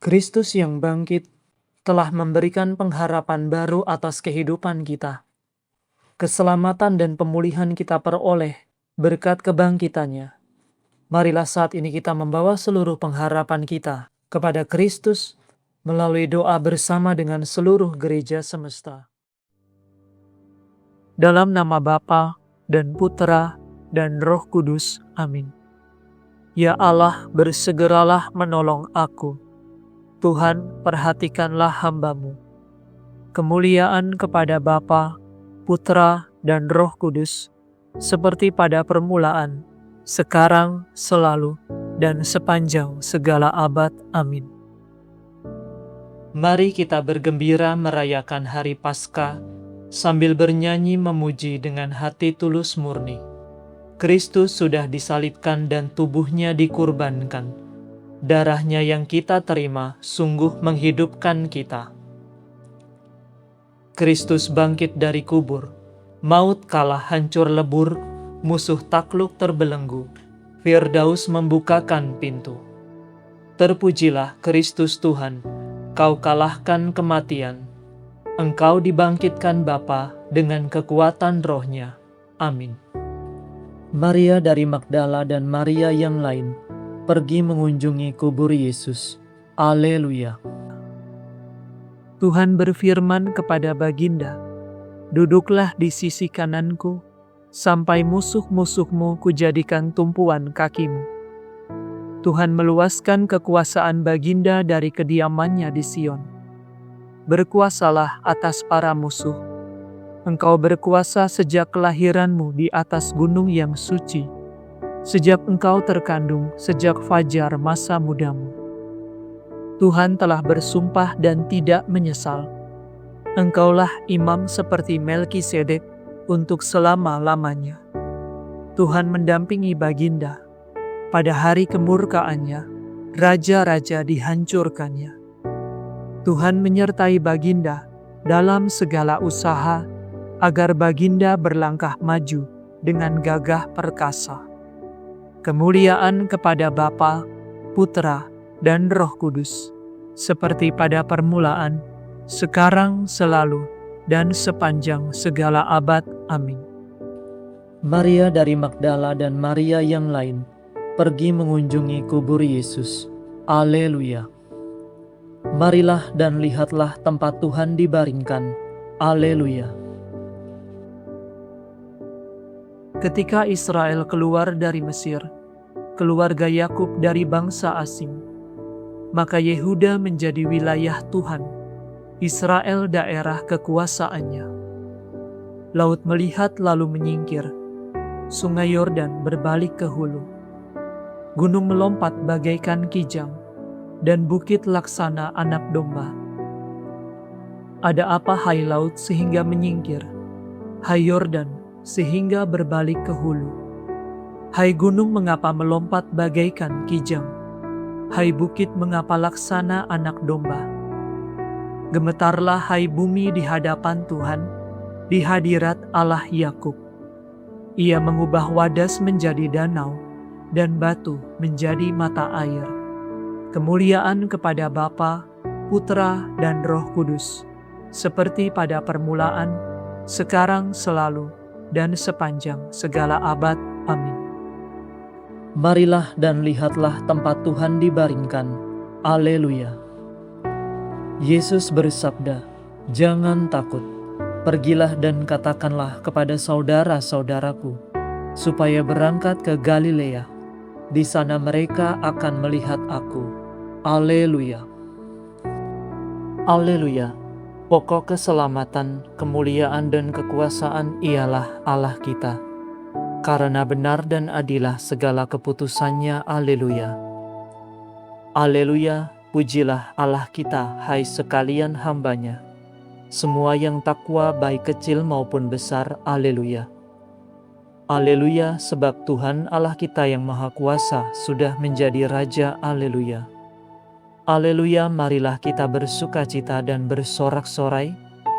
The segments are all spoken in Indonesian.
Kristus yang bangkit telah memberikan pengharapan baru atas kehidupan kita. Keselamatan dan pemulihan kita peroleh berkat kebangkitannya. Marilah saat ini kita membawa seluruh pengharapan kita kepada Kristus melalui doa bersama dengan seluruh gereja semesta. Dalam nama Bapa dan Putera dan Roh Kudus. Amin. Ya Allah, bersegeralah menolong aku. Tuhan, perhatikanlah hamba-Mu. Kemuliaan kepada Bapa, Putra, dan Roh Kudus, seperti pada permulaan, sekarang, selalu, dan sepanjang segala abad. Amin. Mari kita bergembira merayakan Hari Paskah, sambil bernyanyi memuji dengan hati tulus murni. Kristus sudah disalibkan dan tubuhnya dikurbankan. Darahnya yang kita terima sungguh menghidupkan kita. Kristus bangkit dari kubur, maut kalah hancur lebur, musuh takluk terbelenggu, Firdaus membukakan pintu. Terpujilah Kristus Tuhan, Kau kalahkan kematian, Engkau dibangkitkan Bapa dengan kekuatan Roh-Nya. Amin. Maria dari Magdala dan Maria yang lain pergi mengunjungi kubur Yesus. Haleluya. Tuhan berfirman kepada Baginda, "Duduklah di sisi kananku, sampai musuh-musuhmu kujadikan tumpuan kakimu." Tuhan meluaskan kekuasaan Baginda dari kediamannya di Sion. Berkuasalah atas para musuh. Engkau berkuasa sejak kelahiranmu di atas gunung yang suci, sejak engkau terkandung, sejak fajar masa mudamu. Tuhan telah bersumpah dan tidak menyesal. Engkaulah imam seperti Melkisedek untuk selama-lamanya. Tuhan mendampingi Baginda. Pada hari kemurkaannya, raja-raja dihancurkannya. Tuhan menyertai Baginda dalam segala usaha, agar Baginda berlangkah maju dengan gagah perkasa. Kemuliaan kepada Bapa, Putra, dan Roh Kudus, seperti pada permulaan, sekarang, selalu, dan sepanjang segala abad. Amin. Maria dari Magdala dan Maria yang lain pergi mengunjungi kubur Yesus. Haleluya. Marilah dan lihatlah tempat Tuhan dibaringkan. Haleluya. Ketika Israel keluar dari Mesir, keluarga Yakub dari bangsa asing, maka Yehuda menjadi wilayah Tuhan, Israel daerah kekuasaannya. Laut melihat lalu menyingkir, Sungai Yordan berbalik ke hulu. Gunung melompat bagaikan kijang, dan bukit laksana anak domba. Ada apa, hai laut, sehingga menyingkir? Hai Yordan, sehingga berbalik ke hulu? Hai gunung, mengapa melompat bagaikan kijang? Hai bukit, mengapa laksana anak domba? Gemetarlah hai bumi di hadapan Tuhan, di hadirat Allah Yakub. Ia mengubah wadas menjadi danau, dan batu menjadi mata air. Kemuliaan kepada Bapa, Putra, dan Roh Kudus, seperti pada permulaan, sekarang, selalu, dan sepanjang segala abad. Amin. Marilah dan lihatlah tempat Tuhan dibaringkan. Haleluya. Yesus bersabda, "Jangan takut, pergilah dan katakanlah kepada saudara-saudaraku, supaya berangkat ke Galilea. Di sana mereka akan melihat aku." Haleluya. Haleluya. Pokok keselamatan, kemuliaan, dan kekuasaan ialah Allah kita. Karena benar dan adilah segala keputusannya. Haleluya. Haleluya. Pujilah Allah kita, hai sekalian hamba-Nya, semua yang takwa baik kecil maupun besar. Haleluya. Haleluya, sebab Tuhan Allah kita yang Maha Kuasa sudah menjadi Raja. Haleluya. Haleluya, marilah kita bersukacita dan bersorak-sorai.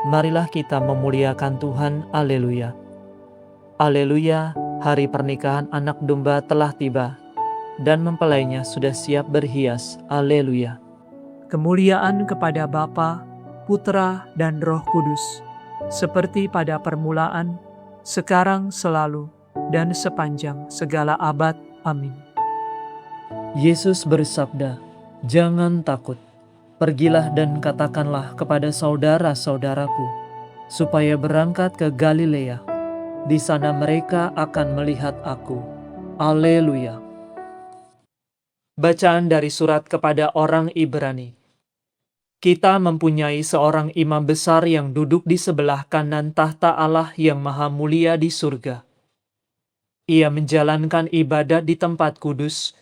Marilah kita memuliakan Tuhan. Haleluya. Haleluya, hari pernikahan anak domba telah tiba, dan mempelainya sudah siap berhias. Haleluya. kemuliaan kepada Bapa, Putra, dan Roh Kudus, seperti pada permulaan, sekarang, selalu, dan sepanjang segala abad. Amin. Yesus bersabda, "Jangan takut. Pergilah dan katakanlah kepada saudara-saudaraku, supaya berangkat ke Galilea. Di sana mereka akan melihat aku." Haleluya. Bacaan dari surat kepada orang Ibrani. Kita mempunyai seorang imam besar yang duduk di sebelah kanan tahta Allah yang maha mulia di surga. Ia menjalankan ibadat di tempat kudus,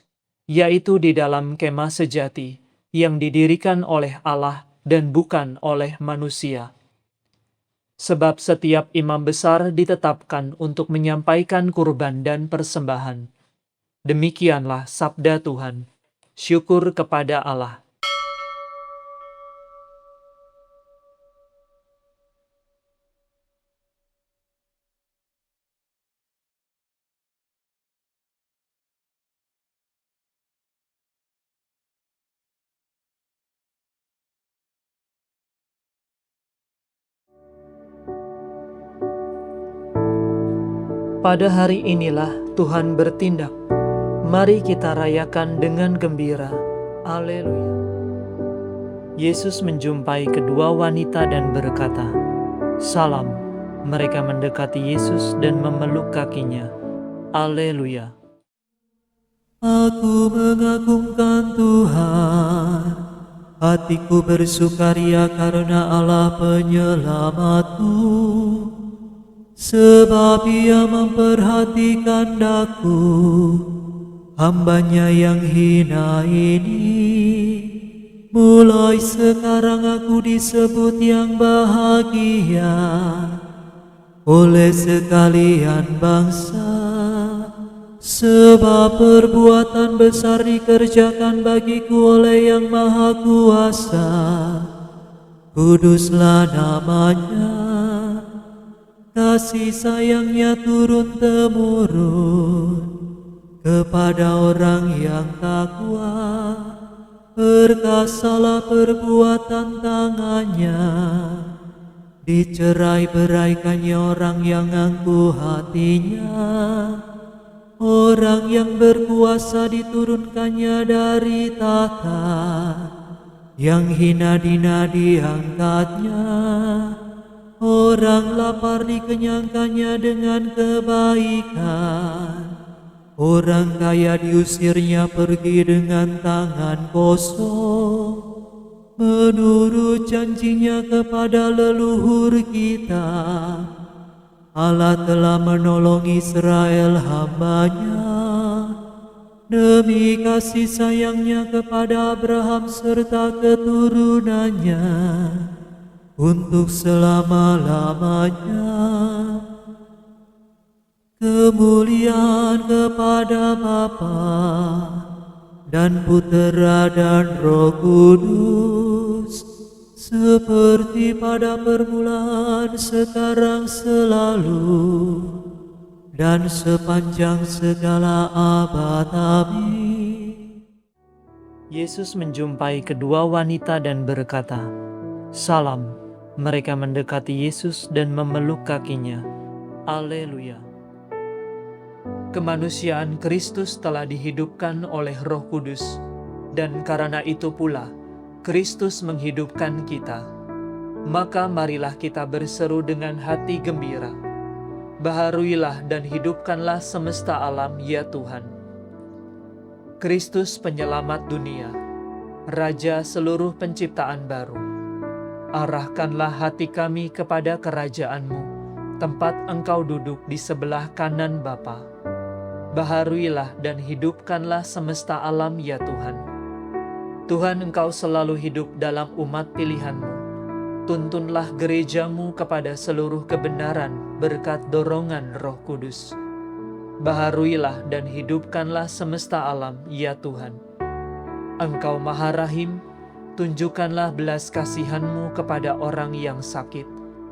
yaitu di dalam kemah sejati, yang didirikan oleh Allah dan bukan oleh manusia. Sebab setiap imam besar ditetapkan untuk menyampaikan kurban dan persembahan. Demikianlah sabda Tuhan. Syukur kepada Allah. Pada hari inilah Tuhan bertindak. Mari kita rayakan dengan gembira. Haleluya. Yesus menjumpai kedua wanita dan berkata, "Salam." Mereka mendekati Yesus dan memeluk kakinya. Haleluya. Aku mengagungkan Tuhan, hatiku bersukaria karena Allah penyelamatku. Sebab Ia memperhatikan daku, hamba-Nya yang hina ini. Mulai sekarang aku disebut yang bahagia oleh sekalian bangsa. Sebab perbuatan besar dikerjakan bagiku oleh Yang Maha Kuasa. Kuduslah nama-Nya. Kasih sayang-Nya turun-temurun kepada orang yang takwa. Perkasalah perbuatan tangan-Nya, dicerai-beraikannya orang yang angkuh hatinya. Orang yang berkuasa diturunkannya dari tahta, yang hina dina diangkatnya. Orang lapar dikenyangkannya dengan kebaikan. Orang kaya diusirnya pergi dengan tangan kosong. Menurut janji-Nya kepada leluhur kita, Allah telah menolong Israel hamba-Nya. Demi kasih sayang-Nya kepada Abraham serta keturunannya, untuk selama-lamanya. Kemuliaan kepada Bapa dan Putera dan Roh Kudus, seperti pada permulaan, sekarang, selalu, dan sepanjang segala abad. Amin. Yesus menjumpai kedua wanita dan berkata, "Salam." Mereka mendekati Yesus dan memeluk kakinya. Haleluya. Kemanusiaan Kristus telah dihidupkan oleh Roh Kudus, dan karena itu pula Kristus menghidupkan kita. Maka marilah kita berseru dengan hati gembira. Baharuilah dan hidupkanlah semesta alam, ya Tuhan. Kristus penyelamat dunia, Raja seluruh penciptaan baru. Arahkanlah hati kami kepada kerajaan-Mu, tempat Engkau duduk di sebelah kanan Bapa. Baharuilah dan hidupkanlah semesta alam, ya Tuhan. Tuhan, Engkau selalu hidup dalam umat pilihan-Mu. Tuntunlah gereja-Mu kepada seluruh kebenaran berkat dorongan Roh Kudus. Baharuilah dan hidupkanlah semesta alam, ya Tuhan. Engkau Maha Rahim, tunjukkanlah belas kasihan-Mu kepada orang yang sakit,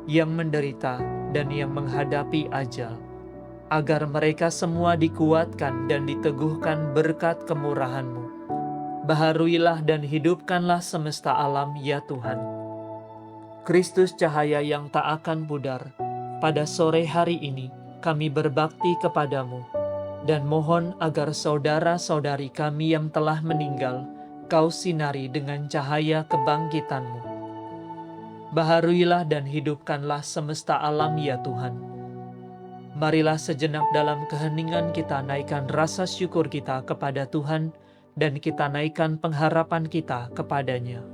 yang menderita, dan yang menghadapi ajal, agar mereka semua dikuatkan dan diteguhkan berkat kemurahan-Mu. Baharuilah dan hidupkanlah semesta alam, ya Tuhan. Kristus cahaya yang tak akan pudar, pada sore hari ini kami berbakti kepadamu, dan mohon agar saudara-saudari kami yang telah meninggal, Kau sinari dengan cahaya kebangkitan-Mu. Baharuilah dan hidupkanlah semesta alam, ya Tuhan. Marilah sejenak dalam keheningan kita naikkan rasa syukur kita kepada Tuhan, dan kita naikkan pengharapan kita kepadanya.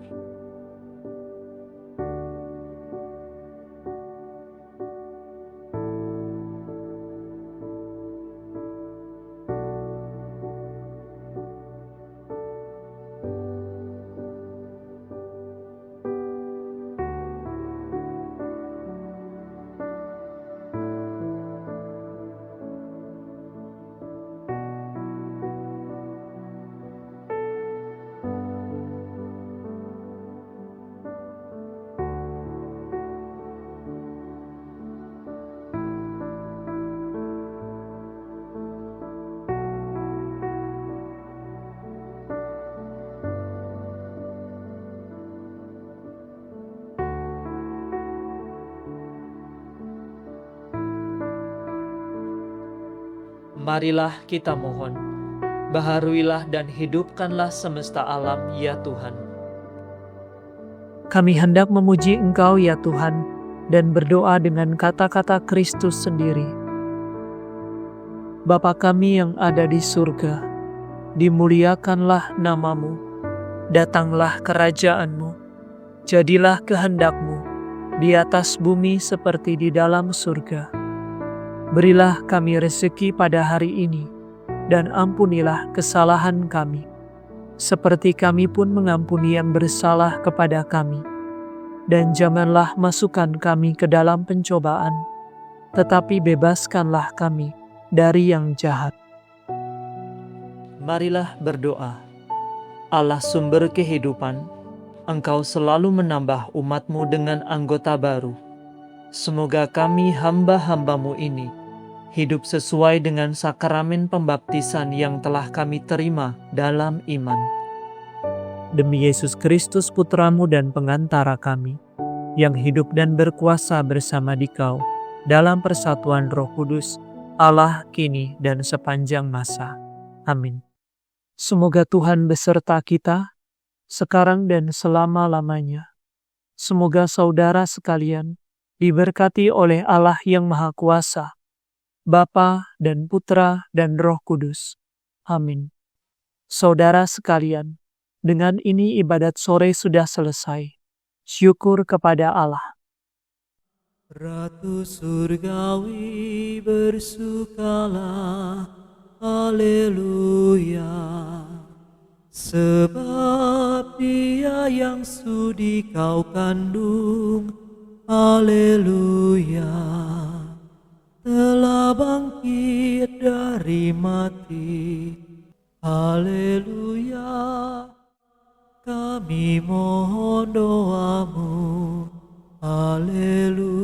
Marilah kita mohon, baharuilah dan hidupkanlah semesta alam, ya Tuhan. Kami hendak memuji Engkau, ya Tuhan, dan berdoa dengan kata-kata Kristus sendiri. Bapa kami yang ada di surga, dimuliakanlah nama-Mu, datanglah kerajaan-Mu, jadilah kehendak-Mu di atas bumi seperti di dalam surga. Berilah kami rezeki pada hari ini, dan ampunilah kesalahan kami, seperti kami pun mengampuni yang bersalah kepada kami. Dan janganlah masukkan kami ke dalam pencobaan, tetapi bebaskanlah kami dari yang jahat. Marilah berdoa. Allah sumber kehidupan, Engkau selalu menambah umat-Mu dengan anggota baru. Semoga kami hamba-hamba-Mu ini hidup sesuai dengan sakramen pembaptisan yang telah kami terima dalam iman. Demi Yesus Kristus Putra-Mu dan pengantara kami, yang hidup dan berkuasa bersama Dikau dalam persatuan Roh Kudus, Allah kini dan sepanjang masa. Amin. Semoga Tuhan beserta kita, sekarang dan selama-lamanya. Semoga saudara sekalian diberkati oleh Allah yang Maha Kuasa, Bapa dan Putra dan Roh Kudus. Amin. Saudara sekalian, dengan ini ibadat sore sudah selesai. Syukur kepada Allah. Ratu surgawi bersukalah, haleluya. Sebab Dia yang sudi kau kandung, haleluya, telah bangkit dari mati, haleluya. Kami mohon doamu, haleluya.